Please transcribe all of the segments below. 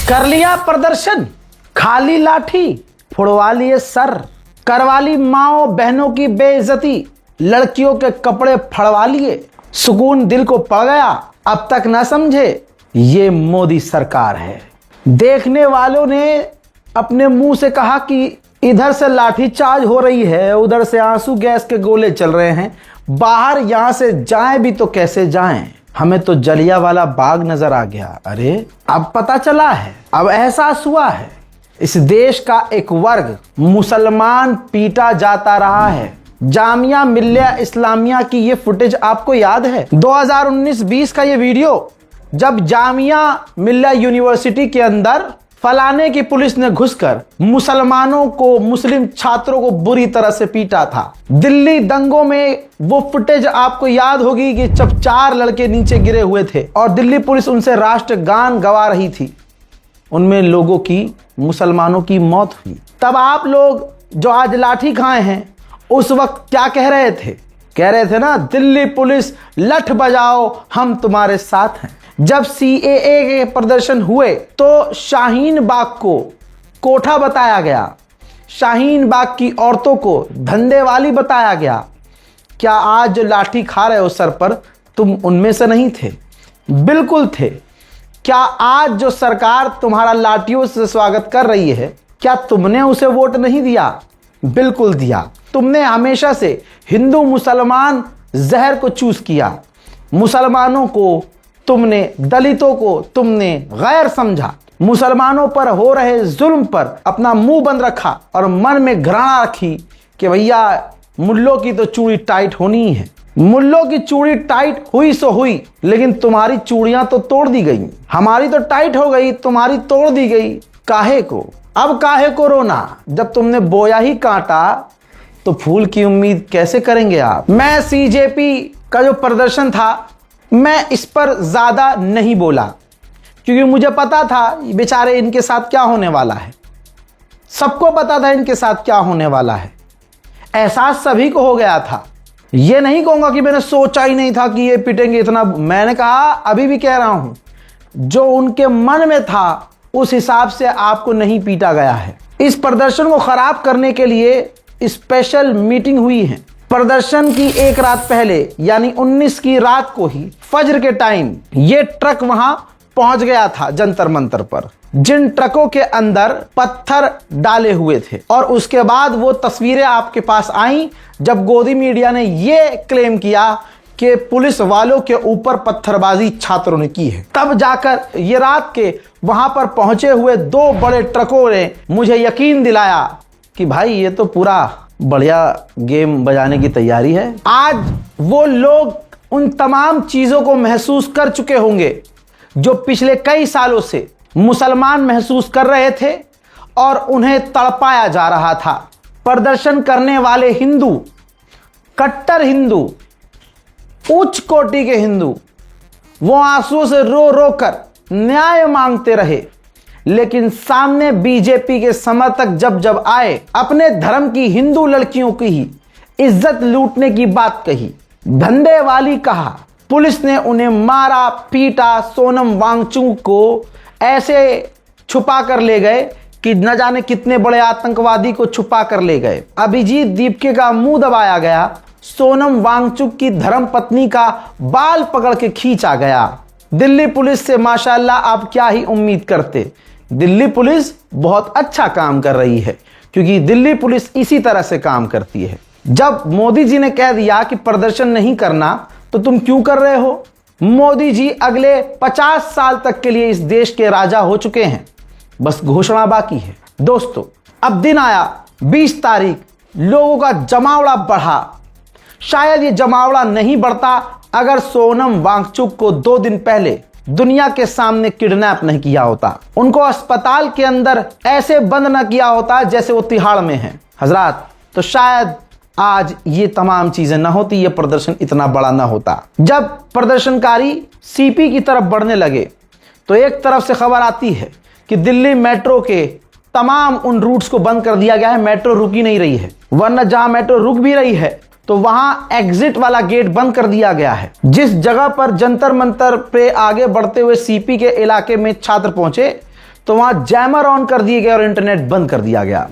कर लिया प्रदर्शन, खाली लाठी, फुड़वा लिए सर, करवा ली माओ बहनों की बेइज्जती, लड़कियों के कपड़े फड़वा लिए, सुकून दिल को पड़ गया, अब तक ना समझे ये मोदी सरकार है। देखने वालों ने अपने मुंह से कहा कि इधर से लाठीचार्ज हो रही है, उधर से आंसू गैस के गोले चल रहे हैं, बाहर यहां से जाएं भी तो कैसे जाएं। हमें तो जलियांवाला बाग नजर आ गया। अरे अब पता चला है, अब एहसास हुआ है, इस देश का एक वर्ग मुसलमान पीटा जाता रहा है। जामिया मिल्लिया इस्लामिया की ये फुटेज आपको याद है? 2019-20 का ये वीडियो, जब जामिया मिल्लिया यूनिवर्सिटी के अंदर फलाने की पुलिस ने घुसकर मुसलमानों को, मुस्लिम छात्रों को बुरी तरह से पीटा था। दिल्ली दंगों में वो फुटेज आपको याद होगी कि जब 4 लड़के नीचे गिरे हुए थे और दिल्ली पुलिस उनसे राष्ट्रगान गवा रही थी, उनमें लोगों की, मुसलमानों की मौत हुई। तब आप लोग जो आज लाठी खाए हैं, उस वक्त क्या कह रहे थे? कह रहे थे ना, दिल्ली पुलिस लठ बजाओ, हम तुम्हारे साथ हैं। जब CAA के प्रदर्शन हुए तो शाहीन बाग को कोठा बताया गया, शाहीन बाग की औरतों को धंधे वाली बताया गया। क्या आज जो लाठी खा रहे हो सर पर, तुम उनमें से नहीं थे? बिल्कुल थे। क्या आज जो सरकार तुम्हारा लाठियों से स्वागत कर रही है, क्या तुमने उसे वोट नहीं दिया? बिल्कुल दिया। तुमने हमेशा से हिंदू मुसलमान जहर को चूज किया। मुसलमानों को तुमने, दलितों को तुमने गैर समझा। मुसलमानों पर हो रहे जुल्म पर अपना मुंह बंद रखा और मन में घृणा रखी कि भैया मुल्लों की तो चूड़ी टाइट होनी ही है। मुल्लों की चूड़ी टाइट हुई सो हुई, लेकिन तुम्हारी चूड़ियां तो तोड़ दी गई। हमारी तो टाइट हो गई, तुम्हारी तोड़ दी गई। काहे को? अब काहे को रोना? जब तुमने बोया ही कांटा तो फूल की उम्मीद कैसे करेंगे आप? मैं CJP का जो प्रदर्शन था, मैं इस पर ज्यादा नहीं बोला, क्योंकि मुझे पता था बेचारे इनके साथ क्या होने वाला है। सबको पता था इनके साथ क्या होने वाला है। एहसास सभी को हो गया था। ये नहीं कहूंगा कि मैंने सोचा ही नहीं था कि ये पिटेंगे इतना। मैंने कहा, अभी भी कह रहा हूं, जो उनके मन में था उस हिसाब से आपको नहीं पीटा गया है। इस प्रदर्शन को खराब करने के लिए स्पेशल मीटिंग हुई है। प्रदर्शन की एक रात पहले, यानी 19 की रात को ही फज्र के टाइम ये ट्रक वहां पहुंच गया था जंतर मंतर पर, जिन ट्रकों के अंदर पत्थर डाले हुए थे। और उसके बाद वो तस्वीरें आपके पास आई जब गोदी मीडिया ने ये क्लेम किया कि पुलिस वालों के ऊपर पत्थरबाजी छात्रों ने की है। तब जाकर ये रात के वहां पर पहुंचे हुए 2 बड़े ट्रकों ने मुझे यकीन दिलाया कि भाई ये तो पूरा बढ़िया गेम बजाने की तैयारी है। आज वो लोग उन तमाम चीजों को महसूस कर चुके होंगे जो पिछले कई सालों से मुसलमान महसूस कर रहे थे और उन्हें तड़पाया जा रहा था। प्रदर्शन करने वाले हिंदू, कट्टर हिंदू, उच्च कोटि के हिंदू, वो आंसुओं से रो रो कर न्याय मांगते रहे, लेकिन सामने बीजेपी के समर्थक जब जब आए, अपने धर्म की हिंदू लड़कियों की ही इज्जत लूटने की बात कही, धंधे वाली कहा, पुलिस ने उन्हें मारा पीटा। सोनम वांगचुक को ऐसे छुपा कर ले गए कि न जाने कितने बड़े आतंकवादी को छुपा कर ले गए। अभिजीत दीपके का मुंह दबाया गया। सोनम वांगचुक की धर्मपत्नी का बाल पकड़ के खींचा गया। दिल्ली पुलिस से माशाल्लाह आप क्या ही उम्मीद करते। दिल्ली पुलिस बहुत अच्छा काम कर रही है, क्योंकि दिल्ली पुलिस इसी तरह से काम करती है। जब मोदी जी ने कह दिया कि प्रदर्शन नहीं करना, तो तुम क्यों कर रहे हो? मोदी जी अगले 50 साल तक के लिए इस देश के राजा हो चुके हैं, बस घोषणा बाकी है। दोस्तों, अब दिन आया 20 तारीख, लोगों का जमावड़ा बढ़ा। शायद ये जमावड़ा नहीं बढ़ता अगर सोनम वांगचुक को 2 दिन पहले दुनिया के सामने किडनैप नहीं किया होता, उनको अस्पताल के अंदर ऐसे बंद न किया होता जैसे वो तिहाड़ में हैं हजरात, तो शायद आज ये तमाम चीजें ना होती, ये प्रदर्शन इतना बड़ा ना होता। जब प्रदर्शनकारी CP की तरफ बढ़ने लगे तो एक तरफ से खबर आती है कि दिल्ली मेट्रो के तमाम उन रूट्स को बंद कर दिया गया है, मेट्रो रुक ही नहीं रही है, वरना जहां मेट्रो रुक भी रही है तो वहां एग्जिट वाला गेट बंद कर दिया गया है। जिस जगह पर जंतर मंतर पे आगे बढ़ते हुए CP के इलाके में छात्र पहुंचे, तो वहां जैमर ऑन कर दिए गए और इंटरनेट बंद कर दिया गया।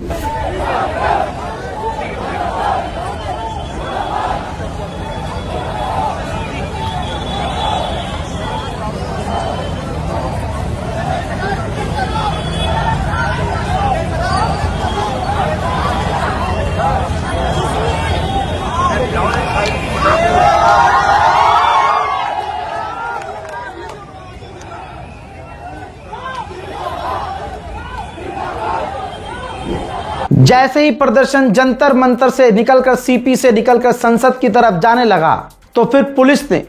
जैसे ही प्रदर्शन जंतर मंतर से निकलकर सीपी से निकलकर संसद की तरफ जाने लगा तो फिर पुलिस ने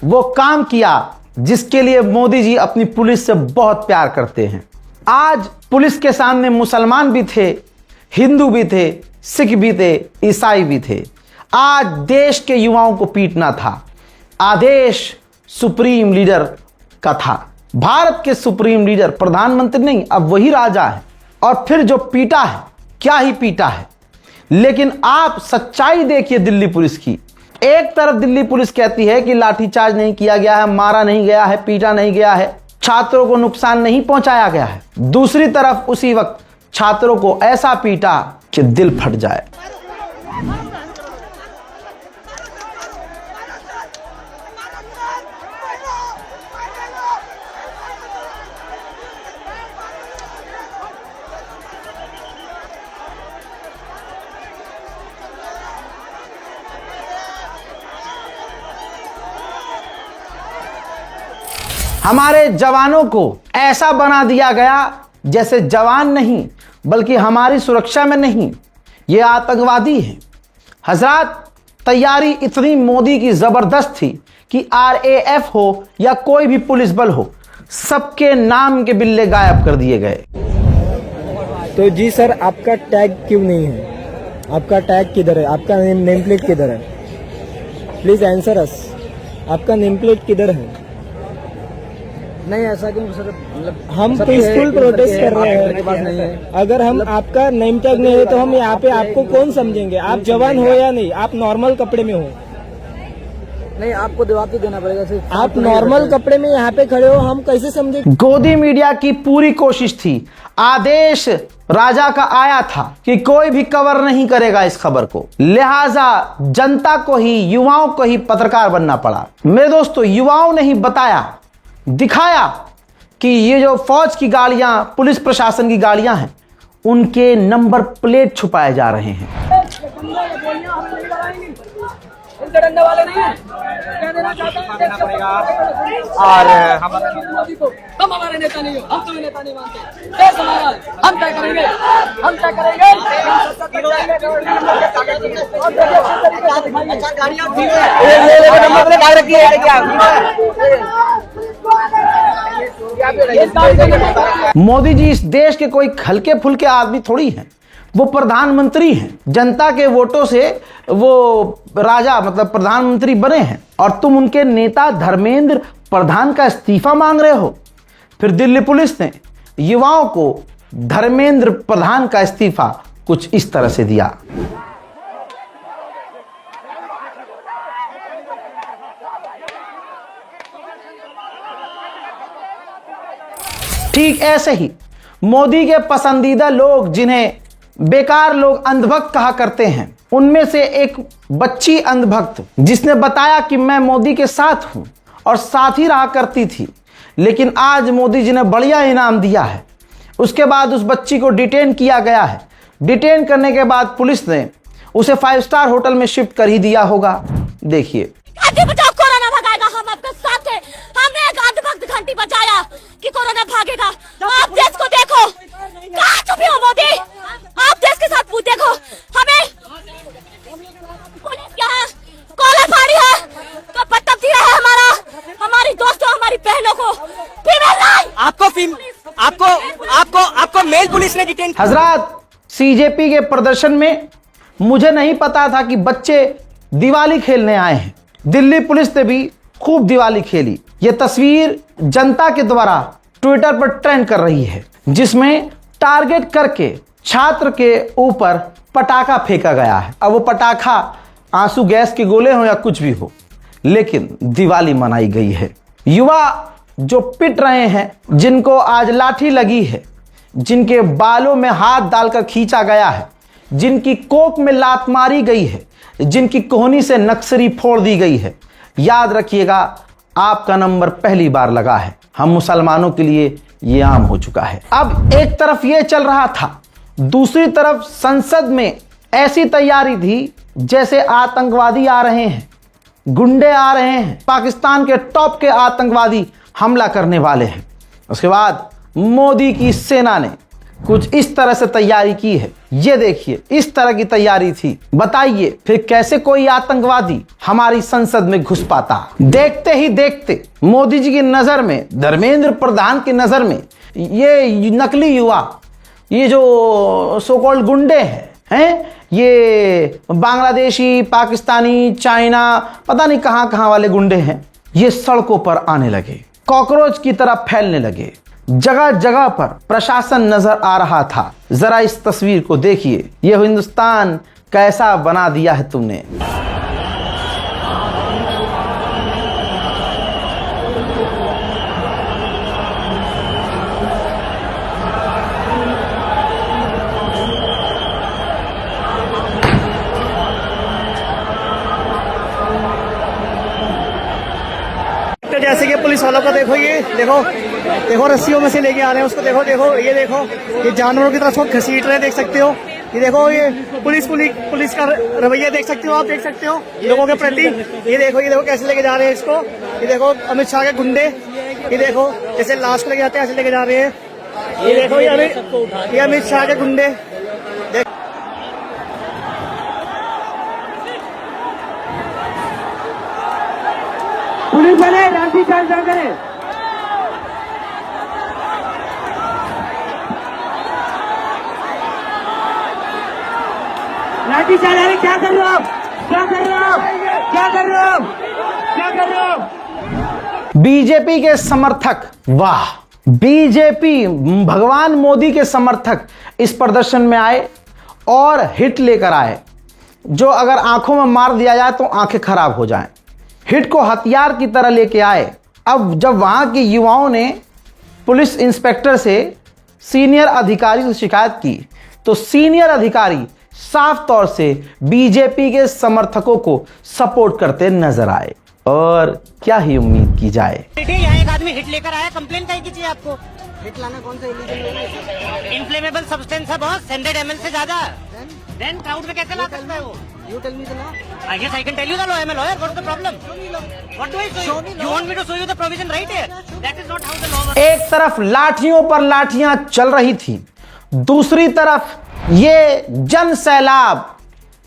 वो काम किया जिसके लिए मोदी जी अपनी पुलिस से बहुत प्यार करते हैं। आज पुलिस के सामने मुसलमान भी थे, हिंदू भी थे, सिख भी थे, ईसाई भी थे। आज देश के युवाओं को पीटना था। आदेश सुप्रीम लीडर का था। भारत के सुप्रीम लीडर प्रधानमंत्री नहीं, अब वही राजा है। और फिर जो पीटा है, क्या ही पीटा है। लेकिन आप सच्चाई देखिए दिल्ली पुलिस की। एक तरफ दिल्ली पुलिस कहती है कि लाठीचार्ज नहीं किया गया है, मारा नहीं गया है, पीटा नहीं गया है, छात्रों को नुकसान नहीं पहुंचाया गया है। दूसरी तरफ उसी वक्त छात्रों को ऐसा पीटा कि दिल फट जाए। हमारे जवानों को ऐसा बना दिया गया जैसे जवान नहीं बल्कि हमारी सुरक्षा में नहीं, ये आतंकवादी हैं। हजरात, तैयारी इतनी मोदी की जबरदस्त थी कि RAF हो या कोई भी पुलिस बल हो, सबके नाम के बिल्ले गायब कर दिए गए। तो जी सर, आपका टैग क्यों नहीं है? आपका टैग किधर है? आपका नेम प्लेट किधर है? प्लीज आंसर अस। आपका नेम प्लेट किधर है? नहीं, ऐसा क्यों सर? मतलब हम पीसफुल प्रोटेस्ट कर रहे हैं। अगर हम आपका नेम टैग नहीं है तो हम यहाँ पे आपको कौन समझेंगे? आप जवान हो या नहीं? आप नॉर्मल कपड़े में हो? नहीं, आपको जवाब तो देना पड़ेगा। सिर्फ आप नॉर्मल कपड़े में यहाँ पे खड़े हो, हम कैसे समझे? गोदी मीडिया की पूरी कोशिश थी, आदेश राजा का आया था कि कोई भी कवर नहीं करेगा इस खबर को, लिहाजा जनता को ही, युवाओं को ही पत्रकार बनना पड़ा। मेरे दोस्तों, युवाओं ने ही बताया, दिखाया कि ये जो फौज की गाड़ियां, पुलिस प्रशासन की गाड़ियां हैं, उनके नंबर प्लेट छुपाए जा रहे हैं। डरने वाले नहीं है। क्या देना चाहते हैं? और हम हमारे नेता नहीं हो, हम तुम्हें नेता नहीं मानते। देश हमारा, हम तय करेंगे, हम तय करेंगे। मोदी जी इस देश के कोई हल्के फुल्के आदमी थोड़ी हैं, वो प्रधानमंत्री हैं। जनता के वोटों से वो राजा मतलब प्रधानमंत्री बने हैं और तुम उनके नेता धर्मेंद्र प्रधान का इस्तीफा मांग रहे हो। फिर दिल्ली पुलिस ने युवाओं को धर्मेंद्र प्रधान का इस्तीफा कुछ इस तरह से दिया। ठीक ऐसे ही मोदी के पसंदीदा लोग, जिन्हें बेकार लोग अंधभक्त कहा करते हैं, उनमें से एक बच्ची अंधभक्त जिसने बताया कि मैं मोदी के साथ हूं और साथ ही रहा करती थी, लेकिन आज मोदी जी ने बढ़िया इनाम दिया है। उसके बाद उस बच्ची को डिटेन किया गया है। डिटेन करने के बाद पुलिस ने उसे 5 स्टार होटल में शिफ्ट कर ही दिया होगा। देखिए, कोरोना भगाएगा, हम आपके साथ हैं। हमने एक अंधभक्त घंटी बजाया कि कोरोना भागेगा। आप देश को देखो, कहाँ छुपे हो मोदी? आप देश के साथ देखो, हमें पुलिस क्या है, कॉलर फाड़ी है, तो पत्ता दिया है हमारा, हमारी दोस्तों, हमारी बहनों को आपको मेल पुलिस ने डिटेन। हजरात, CJP के प्रदर्शन में मुझे नहीं पता था कि बच्चे दिवाली खेलने आए हैं। दिल्ली पुलिस ने भी खूब दिवाली खेली। यह तस्वीर जनता के द्वारा ट्विटर पर ट्रेंड कर रही है, जिसमें टारगेट करके छात्र के ऊपर पटाखा फेंका गया है। अब वो पटाखा आंसू गैस के गोले हो या कुछ भी हो, लेकिन दिवाली मनाई गई है। युवा जो पिट रहे हैं, जिनको आज लाठी लगी है, जिनके बालों में हाथ डालकर खींचा गया है, जिनकी कोख में लात मारी गई है, जिनकी कोहनी से नक्सरी फोड़ दी गई है, याद रखिएगा आपका नंबर पहली बार लगा है। हम मुसलमानों के लिए ये आम हो चुका है। अब एक तरफ ये चल रहा था, दूसरी तरफ संसद में ऐसी तैयारी थी जैसे आतंकवादी आ रहे हैं, गुंडे आ रहे हैं, पाकिस्तान के टॉप के आतंकवादी हमला करने वाले हैं। उसके बाद मोदी की सेना ने कुछ इस तरह से तैयारी की है। ये देखिए, इस तरह की तैयारी थी। बताइए फिर कैसे कोई आतंकवादी हमारी संसद में घुस पाता। देखते ही देखते मोदी जी की नजर में, धर्मेंद्र प्रधान की नजर में ये नकली युवा, ये जो सो कॉल्ड गुंडे हैं, ये बांग्लादेशी, पाकिस्तानी, चाइना, पता नहीं कहां कहां वाले गुंडे हैं, ये सड़कों पर आने लगे, कॉकरोच की तरह फैलने लगे। जगह जगह पर प्रशासन नजर आ रहा था। जरा इस तस्वीर को देखिए, ये हिंदुस्तान कैसा बना दिया है तुमने। जैसे कि पुलिस वालों को देखो, ये देखो देखो रस्सियों में से लेके आ रहे हैं उसको। देखो देखो ये देखो, ये जानवरों की तरह उसको घसीट रहे हैं, देख सकते हो। ये देखो, ये पुलिस का रवैया देख सकते हो, आप देख सकते हो लोगों के प्रति। ये देखो कैसे लेके जा रहे हैं इसको। ये देखो अमित शाह के गुंडे, ये देखो जैसे लाश को लेके जाते हैं ऐसे लेके जा रहे हैं। ये देखो ये अमित शाह के गुंडे। पुलिस वाले लाठी चार्ज ना करें। लाठी चार्ज। अरे क्या कर रहे हो आप? क्या कर रहे हो आप? क्या कर रहे हो आप? क्या कर रहे हो? बीजेपी के समर्थक, वाह, बीजेपी भगवान मोदी के समर्थक इस प्रदर्शन में आए और हिट लेकर आए, जो अगर आंखों में मार दिया जाए तो आंखें खराब हो जाएं। हिट को हथियार की तरह लेके आए। अब जब वहां के युवाओं ने पुलिस इंस्पेक्टर से, सीनियर अधिकारी से शिकायत की, तो सीनियर अधिकारी साफ तौर से बीजेपी के समर्थकों को सपोर्ट करते नजर आए। और क्या ही उम्मीद की जाए। यहाँ एक आदमी हिट लेकर आया, कंप्लेन क्या की चाहिए आपको? हिट लाना कौन सा इलीगल? इन्फ्लेमेबल सब्सटेंस है बॉस, 100 ml से ज्यादा। देन क्राउड में कैसे ला सकता है वो? You tell me the law. I guess I can tell you the law. I'm a lawyer. What's the problem? What do I show you? You want me to show you the provision right here? That is not how the law works. एक तरफ लाठियों पर लाठियां चल रही थी, दूसरी तरफ ये जन सैलाब,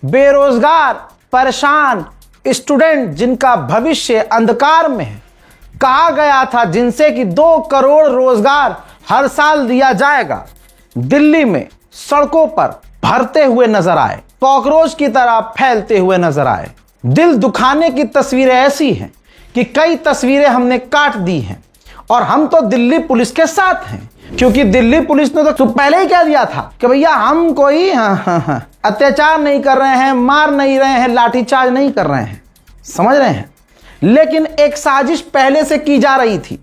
बेरोजगार, परेशान स्टूडेंट जिनका भविष्य अंधकार में है। कहा गया था जिनसे कि 2 करोड़ रोजगार हर साल दिया जाएगा, दिल्ली में सड़कों पर भरते हुए नजर आए, कॉकरोच की तरह फैलते हुए नजर आए। दिल दुखाने की तस्वीरें ऐसी हैं कि कई तस्वीरें हमने काट दी हैं। और हम तो दिल्ली पुलिस के साथ हैं, क्योंकि दिल्ली पुलिस ने तो पहले ही कह दिया था कि भैया हम कोई अत्याचार नहीं कर रहे हैं, मार नहीं रहे हैं, लाठीचार्ज नहीं कर रहे हैं, समझ रहे हैं। लेकिन एक साजिश पहले से की जा रही थी।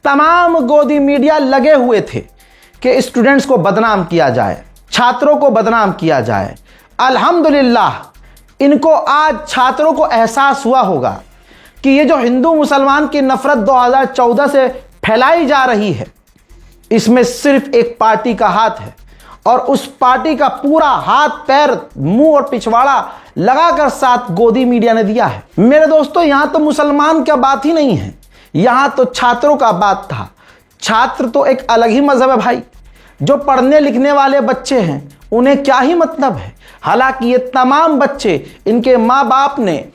तमाम गोदी मीडिया लगे हुए थे कि स्टूडेंट्स को बदनाम किया जाए, छात्रों को बदनाम किया जाए। अल्हम्दुलिल्लाह इनको आज छात्रों को एहसास हुआ होगा कि ये जो हिंदू मुसलमान की नफरत 2014 से फैलाई जा रही है, इसमें सिर्फ एक पार्टी का हाथ है, और उस पार्टी का पूरा हाथ, पैर, मुंह और पिछवाड़ा लगाकर साथ गोदी मीडिया ने दिया है। मेरे दोस्तों, यहां तो मुसलमान का बात ही नहीं है, यहां तो छात्रों का बात था। छात्र तो एक अलग ही मजहब है भाई। जो पढ़ने लिखने वाले बच्चे हैं उन्हें क्या ही मतलब है। हालांकि ये तमाम बच्चे, इनके माँ बाप ने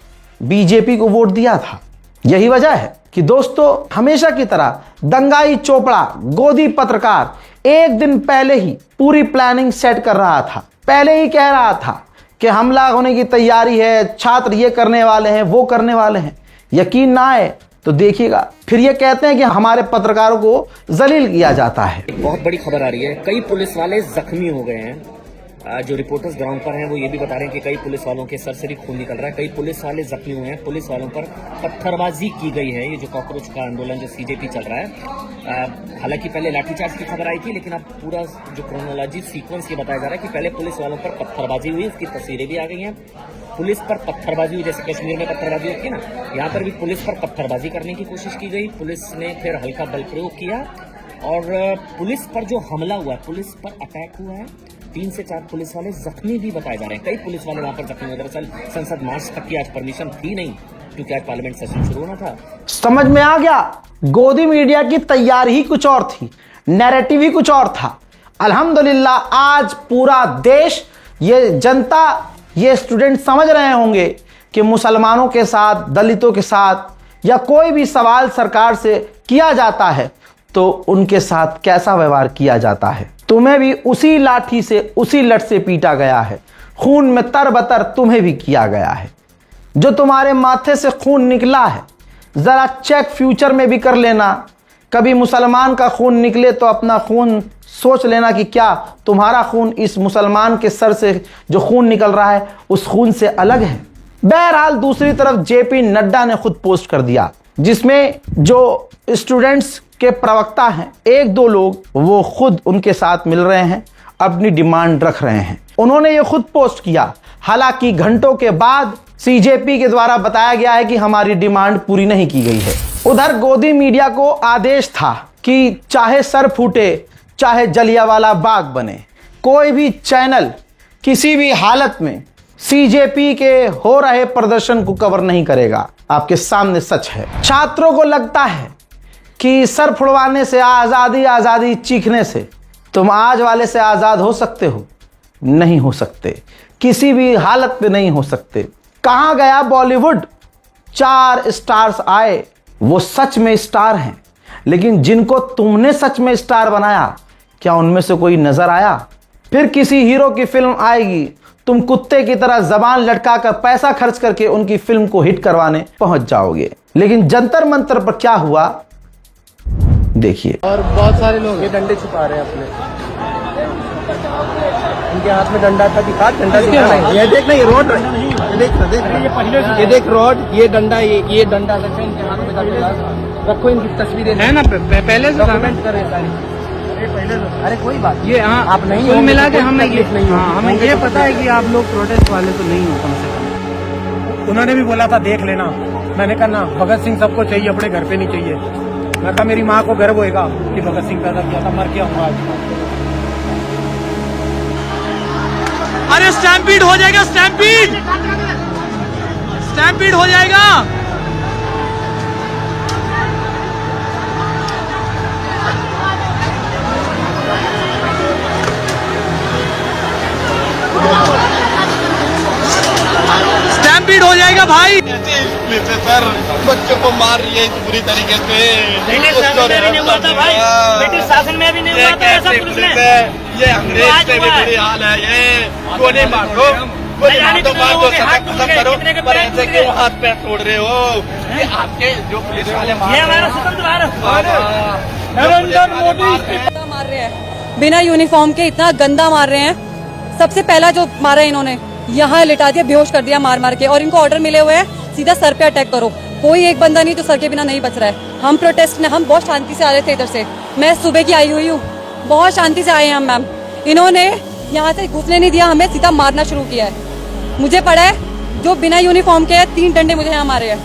बीजेपी को वोट दिया था। यही वजह है कि दोस्तों, हमेशा की तरह दंगाई चोपड़ा, गोदी पत्रकार एक दिन पहले ही पूरी प्लानिंग सेट कर रहा था। पहले ही कह रहा था कि हमला होने की तैयारी है, छात्र ये करने वाले हैं, वो करने वाले हैं। यकीन ना आए तो देखिएगा, फिर ये कहते हैं कि हमारे पत्रकारों को जलील किया जाता है। एक बहुत बड़ी खबर आ रही है, कई पुलिस वाले जख्मी हो गए हैं। जो रिपोर्टर्स ग्राउंड पर हैं वो ये भी बता रहे हैं कि कई पुलिस वालों के सर से भी खून निकल रहा है, कई पुलिस वाले जख्मी हुए हैं, पुलिस वालों पर पत्थरबाजी की गई है। ये जो कॉकरोच का आंदोलन जो सीजेपी चल रहा है, हालांकि पहले लाठीचार्ज की खबर आई थी, लेकिन अब पूरा जो क्रोनोलॉजी सीक्वेंस ये बताया जा रहा है कि पहले पुलिस वालों पर पत्थरबाजी हुई, उसकी तस्वीरें भी आ गई हैं। पुलिस पर पत्थरबाजी हुई, जैसे कश्मीर में पत्थरबाजी होती है ना, यहाँ पर भी पुलिस पर पत्थरबाजी करने की कोशिश की गई। पुलिस ने फिर हल्का बल प्रयोग किया और पुलिस पर जो हमला हुआ, पुलिस पर अटैक हुआ है, 3 से 4 पुलिस वाले जख्मी भी बताए जा रहे हैं। कई पुलिस वाले वहां पर जख्मी हुए। दरअसल संसद मार्च तक की आज परमिशन थी नहीं, क्योंकि आज पार्लियामेंट सेशन शुरू होना था। समझ में आ गया, गोदी मीडिया की तैयारी ही कुछ और थी, नैरेटिव ही कुछ और था। अल्हम्दुलिल्लाह आज पूरा देश, ये जनता, ये स्टूडेंट समझ रहे होंगे कि मुसलमानों के साथ, दलितों के साथ या कोई भी सवाल सरकार से किया जाता है तो उनके साथ कैसा व्यवहार किया जाता है। तुम्हें भी उसी लाठी से, उसी लठ से पीटा गया है, खून में तरबतर तुम्हें भी किया गया है। जो तुम्हारे माथे से खून निकला है, जरा चेक फ्यूचर में भी कर लेना। कभी मुसलमान का खून निकले तो अपना खून सोच लेना कि क्या तुम्हारा खून इस मुसलमान के सर से जो खून निकल रहा है उस खून से अलग है। बहरहाल दूसरी तरफ जेपी नड्डा ने खुद पोस्ट कर दिया, जिसमें जो स्टूडेंट्स के प्रवक्ता हैं, 1-2 लोग, वो खुद उनके साथ मिल रहे हैं, अपनी डिमांड रख रहे हैं। उन्होंने ये खुद पोस्ट किया, हालांकि घंटों के बाद सीजेपी के द्वारा बताया गया है कि हमारी डिमांड पूरी नहीं की गई है। उधर गोदी मीडिया को आदेश था कि चाहे सर फूटे, चाहे जलियांवाला बाग बने, कोई भी चैनल किसी भी हालत में सीजेपी के हो रहे प्रदर्शन को कवर नहीं करेगा। आपके सामने सच है। छात्रों को लगता है कि सर फुड़वाने से, आज़ादी आज़ादी चीखने से तुम आज वाले से आज़ाद हो सकते हो? नहीं हो सकते, किसी भी हालत में नहीं हो सकते। कहाँ गया बॉलीवुड? 4 स्टार्स आए, वो सच में स्टार हैं, लेकिन जिनको तुमने सच में स्टार बनाया, क्या उनमें से कोई नजर आया? फिर किसी हीरो की फिल्म आएगी, तुम कुत्ते की तरह जबान लटका कर पैसा खर्च करके उनकी फिल्म को हिट करवाने पहुंच जाओगे। लेकिन जंतर मंतर पर क्या हुआ देखिए। और बहुत सारे लोग ये डंडे छुपा रहे हैं अपने, इनके हाथ में डंडा था, दिखा डंडा दिखा रहा है। ये देख ना, ये रोड, ये देख रोड, ये डंडा, ये डंडा इनके हाथ में रखो। इनकी तस्वीरें है ना, पहले से कमेंट कर रहे सारी। अरे कोई बात, ये हाँ आप नहीं हो, मिला के हमें ये नहीं, हाँ हमें ये पता है कि आप लोग प्रोटेस्ट वाले तो नहीं हो कम से कम। उन्होंने भी बोला था देख लेना, मैंने कहा ना, भगत सिंह सबको चाहिए, अपने घर पे नहीं चाहिए। मैं कहा मेरी माँ को गर्व होएगा कि भगत सिंह पैदा किया था, मर गया हूँ आज। अरे स्टैम्पीड हो जाएगा, स्टैम्पीड हो जाएगा। स्टैम्पीड हो जाएगा भाई। सर बच्चों को मार रही है बुरी तरीके से। ब्रिटिश शासन में भी नहीं हुआ था भाई, ब्रिटिश शासन में भी नहीं हुआ था ऐसा पुलिस ने। ये अंग्रेज से भी बुरी हाल है। ये गोली मार दो, मार दो, सजा खत्म करो, पर ऐसे क्यों हाथ पैर तोड़ रहे हो? ये आपके जो पुलिस वाले ये हमारा स्वतंत्र भारत, नरेंद्र मोदी मार रहे हैं बिना यूनिफॉर्म के, इतना गंदा मार रहे हैं। सबसे पहला जो मारा इन्होंने, यहाँ लिटा दिया, बेहोश कर दिया मार मार के, और इनको ऑर्डर मिले हुए हैं सीधा सर पे अटैक करो। कोई एक बंदा नहीं तो सर के बिना नहीं बच रहा है। हम प्रोटेस्ट में, हम बहुत शांति से आ रहे थे इधर से, मैं सुबह की आई हुई हूँ, बहुत शांति से आए हैं हम मैम। इन्होंने यहाँ से घुसने नहीं दिया, हमें सीधा मारना शुरू किया है। मुझे पड़ा है जो बिना यूनिफॉर्म के 3 डंडे मुझे यहाँ मारे हैं,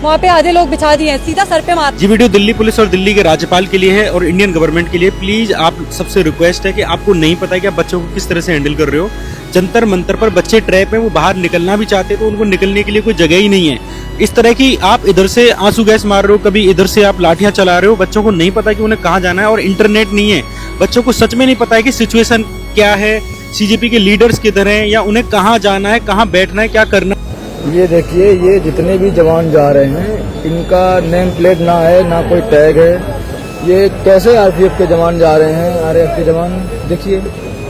वहाँ पे आधे लोग बिछा दिए हैं, सीधा सर पे मार। ये वीडियो दिल्ली पुलिस और दिल्ली के राज्यपाल के लिए है और इंडियन गवर्नमेंट के लिए। प्लीज आप सबसे रिक्वेस्ट है कि आपको नहीं पता है कि आप बच्चों को किस तरह से हैंडल कर रहे हो। जंतर मंतर पर बच्चे ट्रैप हैं, वो बाहर निकलना भी चाहते तो उनको निकलने के लिए कोई जगह ही नहीं है। इस तरह की आप इधर से आंसू गैस मार रहे हो, कभी इधर से आप लाठियां चला रहे हो। बच्चों को नहीं पता कि उन्हें कहाँ जाना है, और इंटरनेट नहीं है। बच्चों को सच में नहीं पता है कि सिचुएशन क्या है, सीजेपी के लीडर्स किधर हैं, या उन्हें कहाँ जाना है, कहाँ बैठना है, क्या करना। ये देखिए, ये जितने भी जवान जा रहे हैं, इनका नेम प्लेट ना है, ना कोई टैग है। ये कैसे आरपीएफ के जवान जा रहे हैं, आरएएफ के जवान, देखिए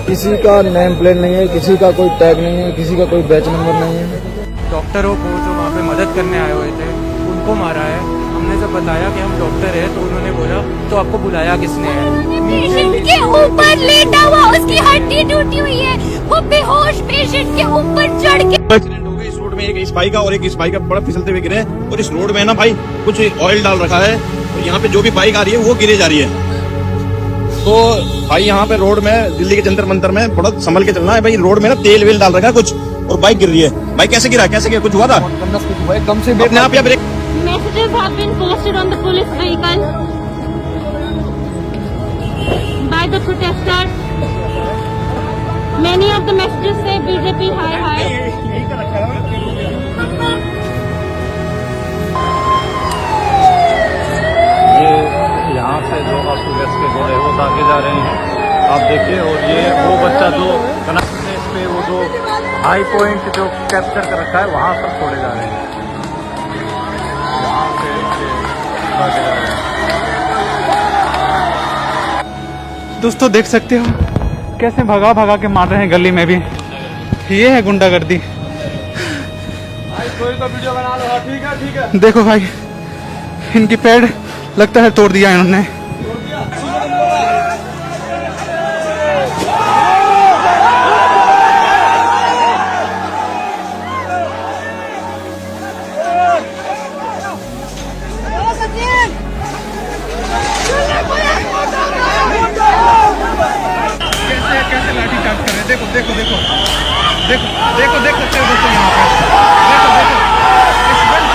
किसी का नेम प्लेट नहीं है, किसी का कोई टैग नहीं है, किसी का कोई बैच नंबर नहीं है। डॉक्टरों को जो वहाँ पे मदद करने आए हुए थे उनको मारा है। हमने जब बताया कि हम डॉक्टर हैं तो उन्होंने बोला तो आपको बुलाया किसने है? पेशेंट के ऊपर लेटा हुआ, उसकी हड्डी टूटी हुई है, वो बेहोश पेशेंट के ऊपर चढ़ के एक्सीडेंट हो गया इस रोड में, एक इस बाइक का और एक इस बाइक का बड़ा फिसलते हुए गिरे। और इस रोड में ना भाई कुछ ऑयल डाल रखा है, और यहाँ पे जो भी बाइक आ रही है वो गिरे जा रही है। तो भाई यहाँ पे रोड में दिल्ली के जंतर मंतर में थोड़ा संभल के चलना है भाई। रोड में ना तेल वेल डाल रखा है कुछ, और बाइक गिर रही है। बाइक कैसे गिरा, कैसे गिरा, कुछ हुआ था? एकदम से अपने आप या break? messages have been posted on the police vehicle by the protesters. Many of the messages say BJP hi hi. ये यहाँ से जो आपको गैस के गोले वो दागे जा रहे हैं, आप देखिए। और ये वो बच्चा जो कनेक्ट पे वो जो हाई पॉइंट जो कैप्चर कर रखा है वहाँ सब छोड़े जा रहे हैं। यहाँ से दागे जा रहे हैं। दोस्तों देख सकते हो कैसे भगा भगा के मार रहे हैं गली में भी। ये है गुंडागर्दी। कोई तो वीडियो बना लो। ठीक है ठीक है। देखो भाई इनकी पैड लगता है तोड़ दिया इन्होंने। कैसे लाठी चार्ज कर रहे हैं, देखो देखो देखो देखो देखो देख सकते हो दोस्तों यहाँ पे। देखो देखो इस बंद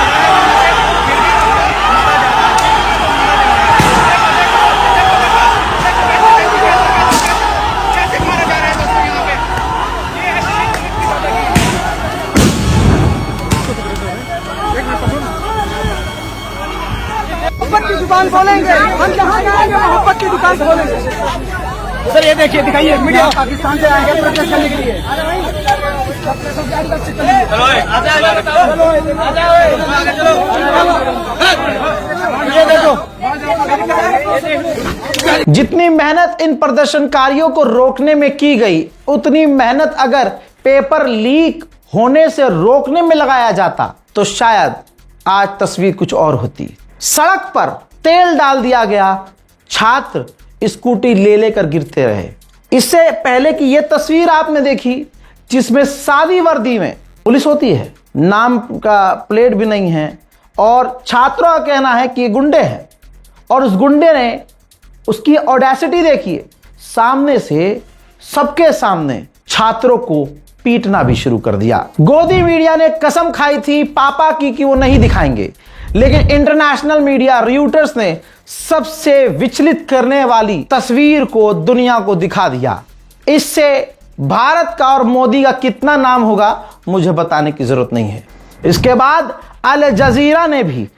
कैसे मारा जा रहा है दोस्तों यहाँ पे। मोहब्बत की दुकान खोलेंगे हम, जहाँ जाएंगे मोहब्बत की दुकान खोलेंगे। सर ये देखिए, दिखाइए मीडिया पाकिस्तान से आएंगे प्रोटेस्ट करने के लिए। ये देखो जितनी मेहनत इन प्रदर्शनकारियों को रोकने में की गई, उतनी मेहनत अगर पेपर लीक होने से रोकने में लगाया जाता तो शायद आज तस्वीर कुछ और होती। सड़क पर तेल डाल दिया गया, छात्र स्कूटी ले लेकर गिरते रहे। इससे पहले की यह तस्वीर आपने देखी जिसमें सादी वर्दी में पुलिस होती है, नाम का प्लेट भी नहीं है, और छात्रों का कहना है कि ये गुंडे हैं। और उस गुंडे ने उसकी ऑडेसिटी देखिए, सामने से सबके सामने छात्रों को पीटना भी शुरू कर दिया। गोदी मीडिया ने कसम खाई थी पापा की कि वो नहीं दिखाएंगे, लेकिन इंटरनेशनल मीडिया रॉयटर्स ने सबसे विचलित करने वाली तस्वीर को दुनिया को दिखा दिया। इससे भारत का और मोदी का कितना नाम होगा मुझे बताने की जरूरत नहीं है। इसके बाद अल जजीरा ने भी,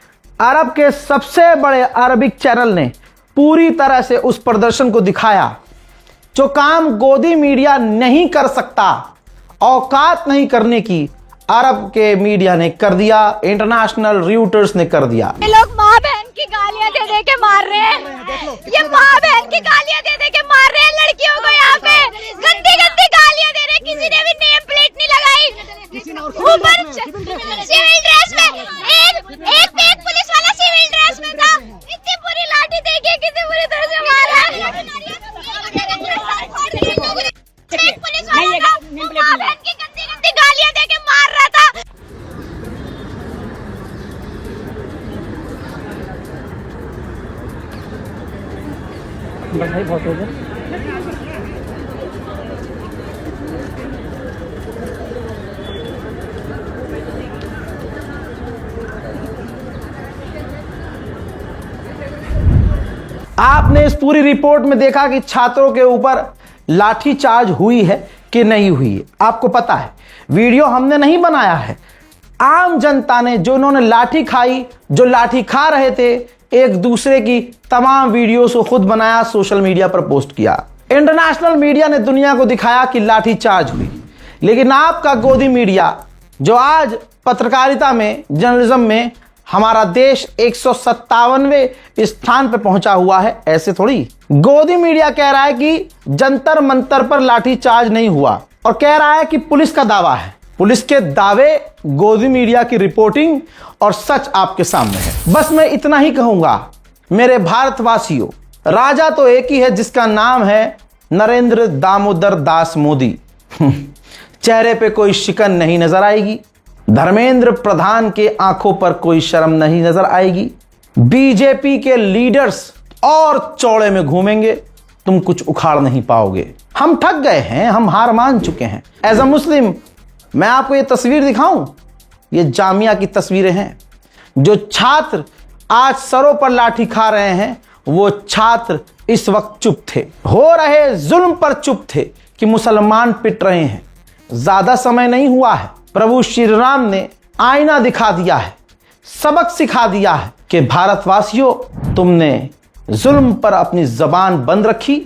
अरब के सबसे बड़े अरबिक चैनल ने पूरी तरह से उस प्रदर्शन को दिखाया। जो काम गोदी मीडिया नहीं कर सकता, औकात नहीं करने की, अरब के मीडिया ने कर दिया, इंटरनेशनल रॉयटर्स ने कर दिया। ये लोग माँ बहन की गालियाँ दे दे के मार रहे हैं। ये माँ बहन की गालियाँ दे दे के मार रहे हैं लड़कियों को। यहाँ पे गंदी गंदी गालियाँ दे रहे हैं। किसी ने भी नेम प्लेट नहीं लगाई। ऊपर सिविल ड्रेस में एक पुलिस वाला सिविल ड्रेस में था। इतनी बुरी लाठी देखिए, कितनी बुरी तरह से मारा है। एक पुलिस वाला था, माँ बहन की गंदी गंदी गालियाँ दे के मार रहा था। बहुत हो गया। आपने इस पूरी रिपोर्ट में देखा कि छात्रों के ऊपर लाठीचार्ज हुई है कि नहीं हुई है। आपको पता है, वीडियो हमने नहीं बनाया है, आम जनता ने, जो उन्होंने लाठी खाई, जो लाठी खा रहे थे, एक दूसरे की तमाम वीडियोस को खुद बनाया, सोशल मीडिया पर पोस्ट किया। इंटरनेशनल मीडिया ने दुनिया को दिखाया कि लाठीचार्ज हुई। लेकिन आपका गोदी मीडिया, जो आज पत्रकारिता में, जर्नलिज्म में हमारा देश 157वें स्थान पर पहुंचा हुआ है, ऐसे थोड़ी। गोदी मीडिया कह रहा है कि जंतर मंतर पर लाठीचार्ज नहीं हुआ, और कह रहा है कि पुलिस का दावा है। पुलिस के दावे, गोदी मीडिया की रिपोर्टिंग और सच आपके सामने है। बस मैं इतना ही कहूंगा, मेरे भारतवासियों, राजा तो एक ही है जिसका नाम है नरेंद्र दामोदर दास मोदी। चेहरे पे कोई शिकन नहीं नजर आएगी। धर्मेंद्र प्रधान के आंखों पर कोई शर्म नहीं नजर आएगी। बीजेपी के लीडर्स और चौड़े में घूमेंगे, तुम कुछ उखाड़ नहीं पाओगे। हम थक गए हैं, हम हार मान चुके हैं। एज अ मुस्लिम मैं आपको ये तस्वीर दिखाऊं, ये जामिया की तस्वीरें हैं। जो छात्र आज सरों पर लाठी खा रहे हैं, वो छात्र इस वक्त चुप थे, हो रहे जुल्म पर चुप थे कि मुसलमान पिट रहे हैं। ज्यादा समय नहीं हुआ है, प्रभु श्री राम ने आईना दिखा दिया है, सबक सिखा दिया है कि भारतवासियों, तुमने जुल्म पर अपनी जबान बंद रखी,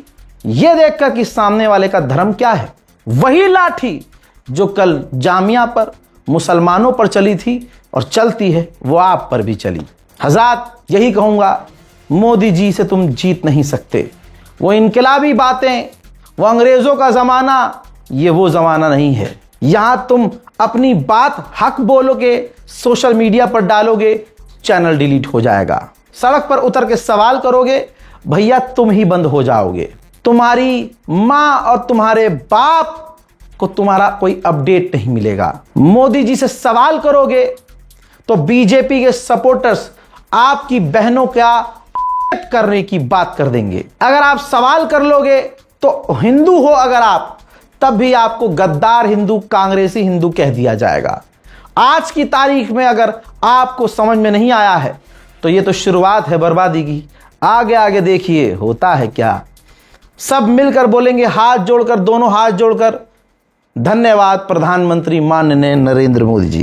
यह देखकर कि सामने वाले का धर्म क्या है। वही लाठी जो कल जामिया पर मुसलमानों पर चली थी और चलती है, वो आप पर भी चली। हज़रात, यही कहूंगा, मोदी जी से तुम जीत नहीं सकते। वो इनकलाबी बातें, वो अंग्रेजों का जमाना, ये वो जमाना नहीं है। यहां तुम अपनी बात हक बोलोगे, सोशल मीडिया पर डालोगे, चैनल डिलीट हो जाएगा। सड़क पर उतर के सवाल करोगे, भैया तुम ही बंद हो जाओगे। तुम्हारी मां और तुम्हारे बाप को तुम्हारा कोई अपडेट नहीं मिलेगा। मोदी जी से सवाल करोगे तो बीजेपी के सपोर्टर्स आपकी बहनों का करने की बात कर देंगे। अगर आप सवाल कर लोगे तो हिंदू हो अगर आप, तब भी आपको गद्दार हिंदू, कांग्रेसी हिंदू कह दिया जाएगा। आज की तारीख में अगर आपको समझ में नहीं आया है तो ये तो शुरुआत है बर्बादी की। आगे आगे देखिए होता है क्या। सब मिलकर बोलेंगे हाथ जोड़कर, दोनों हाथ जोड़कर, धन्यवाद प्रधानमंत्री माननीय नरेंद्र मोदी जी।